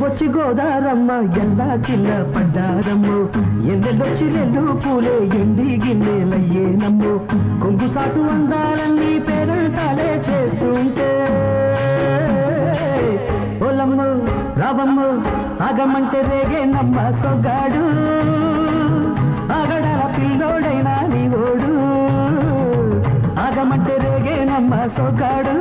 వచ్చి గోదారమ్మ ఎలా కింద పడ్డారమ్మో ఎన్నెల్లొచ్చి రెండు పూలే ఎండి గిన్నెలయ్యేనమ్మో కొంగు సాటు అందాలన్నీ పేరంటాలే చేస్తుంటే ఓలమ్మ రావమ్మ ఆగమంటే రేగేనమ్మ సొగ్గాడు ఆగడాల పిల్లోడైనా నీ ఓడు ఆగమంటే రేగేనమ్మ సొగ్గాడు